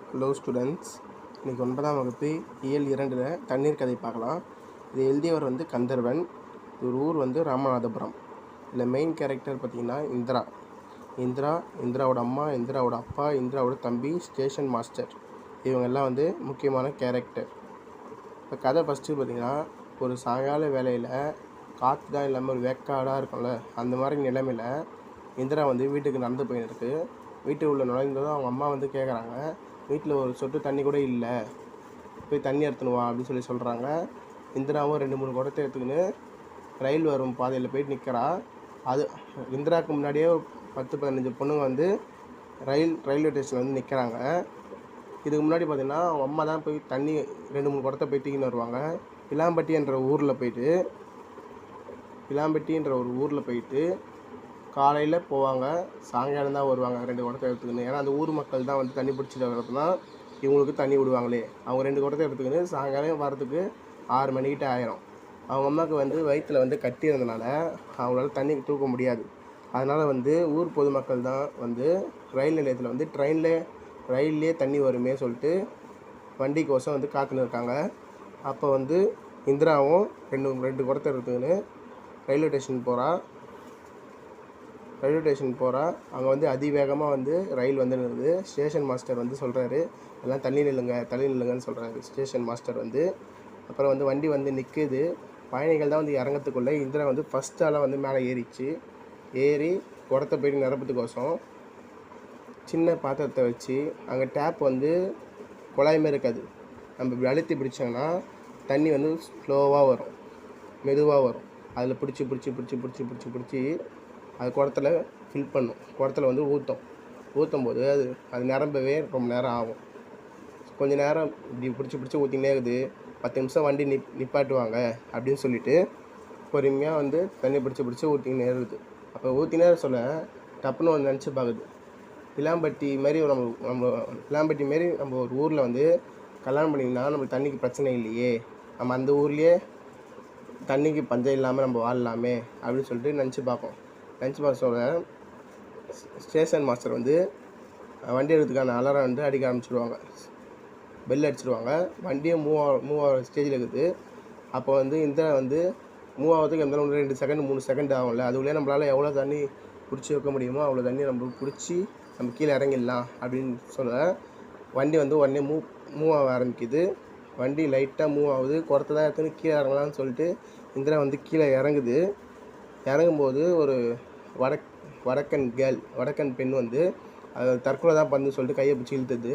Hello students, இன்றைக்கி 9ஆம் வகுப்பு இயல் 2 தண்ணீர் கதை பார்க்கலாம். இது எழுதியவர் கந்தர்வன். ஒரு ஊர் ராமநாதபுரம். இதில் மெயின் கேரக்டர் பார்த்திங்கன்னா இந்திராவோட அம்மா, இந்திராவோட அப்பா, இந்திராவோட தம்பி, ஸ்டேஷன் மாஸ்டர். இவங்கெல்லாம் முக்கியமான கேரக்டர். இப்போ கதை ஃபஸ்ட்டு பார்த்திங்கன்னா, ஒரு சாயங்கால வேலையில் காற்று தான் இல்லாமல் ஒரு வேக்காடாக இருக்கும்ல, அந்த மாதிரி நிலைமையில் இந்திரா வீட்டுக்கு நடந்து போயின்னு இருக்குது. வீட்டுக்கு உள்ள நுழைந்ததும் அவங்க அம்மா கேட்குறாங்க, வீட்டில் ஒரு சொட்டு தண்ணி கூட இல்லை, போய் தண்ணி எடுத்துனுவா அப்படின்னு சொல்கிறாங்க. இந்திராவும் 2-3 குடத்தை எடுத்துக்கின்னு ரயில் வரும் பாதையில் போயிட்டு நிற்கிறா. அது இந்திராவுக்கு முன்னாடியே 10-15 பொண்ணுங்க ரயில்வே ஸ்டேஷனில் நிற்கிறாங்க. இதுக்கு முன்னாடி பார்த்திங்கன்னா அவங்க அம்மா தான் போய் தண்ணி 2-3 குடத்தை போய் தூக்கின்னு வருவாங்க. பிலாம்பட்டின்ற ஒரு ஊரில் போயிட்டு காலையில் போவாங்க, சாயங்காலம் தான் வருவாங்க 2 குடத்தை எடுத்துக்கின்னு. ஏன்னா அந்த ஊர் மக்கள் தான் தண்ணி பிடிச்சிட்டு வரதுனா இவங்களுக்கு தண்ணி விடுவாங்களே. அவங்க 2 குடத்தை எடுத்துக்கின்னு சாயங்காலம் வரதுக்கு 6 மணிக்கிட்ட ஆயிரும். அவங்க அம்மாவுக்கு வயிற்றில் கட்டி இருந்தனால அவங்களால தண்ணி தூக்க முடியாது. அதனால் ஊர் பொதுமக்கள் தான் ரயில் நிலையத்தில் ரயில்லே தண்ணி வருமே சொல்லிட்டு வண்டிக்கோசம் காத்துன்னு இருக்காங்க. அப்போ இந்திராவும் 2 குடத்தை எடுத்துக்கின்னு ரயில்வே ஸ்டேஷன் போகிறா. அங்கே அதிவேகமாக ரயில் நிறுது. ஸ்டேஷன் மாஸ்டர் சொல்கிறாரு, எல்லாம் தள்ளி நில்லுங்கன்னு சொல்கிறாரு ஸ்டேஷன் மாஸ்டர். அப்புறம் வண்டி நிற்குது. பயணிகள் தான் இறங்கிறதுக்குள்ளே இந்திரா ஃபஸ்ட் ஆளாக மேலே ஏறி குடத்தை போயிட்டு நிரப்பத்துக்கோசம் சின்ன பாத்திரத்தை வச்சு, அங்கே டேப் குழாய் மாரி இருக்காது, நம்ம இப்படி அழுத்தி பிடிச்சோன்னா தண்ணி ஸ்லோவாக வரும், மெதுவாக வரும். அதில் பிடிச்சி அது குடத்தில் ஃபில் பண்ணும். குடத்தில் ஊற்றும் போது அது நிரம்பவே ரொம்ப நேரம் ஆகும். கொஞ்சம் நேரம் இப்படி பிடிச்சி ஊற்றினே இருக்குது. 10 நிமிஷம் வண்டி நிப்பாட்டுவாங்க அப்படின்னு சொல்லிவிட்டு பொறுமையாக தண்ணி பிடிச்சி ஊற்றினே இருக்குது. அப்போ ஊற்றினே சொல்ல டப்புன்னு நினச்சி பார்க்குது, பிலாம்பட்டி மாரி நம்ம ஒரு ஊரில் கல்யாணம் பண்ணிங்கன்னா நம்மளுக்கு தண்ணிக்கு பிரச்சனை இல்லையே, நம்ம அந்த ஊர்லேயே தண்ணிக்கு பஞ்சம் இல்லாமல் நம்ம வாழலாமே அப்படின்னு சொல்லிட்டு நினச்சி பார்க்க சொல்ல ஸ்டேஷன் மாஸ்டர் வண்டி எடுக்கிறதுக்கான அலாரம் அடிக்க ஆரம்பிச்சிடுவாங்க, பெல் அடிச்சிடுவாங்க. வண்டியை மூவ் ஆகிற ஸ்டேஜில் இருக்குது. அப்போ இந்திரா மூவ் ஆகிறதுக்கு இருந்தாலும் 2 செகண்ட் 3 செகண்ட் ஆகும்ல, அதுக்குள்ளே நம்மளால் எவ்வளோ தண்ணி பிடிச்சி வைக்க முடியுமோ அவ்வளோ தண்ணி நம்ம பிடிச்சி நம்ம கீழே இறங்கிடலாம் அப்படின்னு சொல்ல வண்டி உடனே மூவ் ஆக ஆரம்பிக்குது. வண்டி லைட்டாக மூவ் ஆகுது. குடத்தை தான் எடுத்துன்னு கீழே இறங்கலான்னு சொல்லிட்டு இந்திரா கீழே இறங்குது. இறங்கும்போது ஒரு வடக்கன் பெண் அது தற்கொலை தான் பண்ணு சொல்லிட்டு கையை பிடிச்சி இழுத்துது.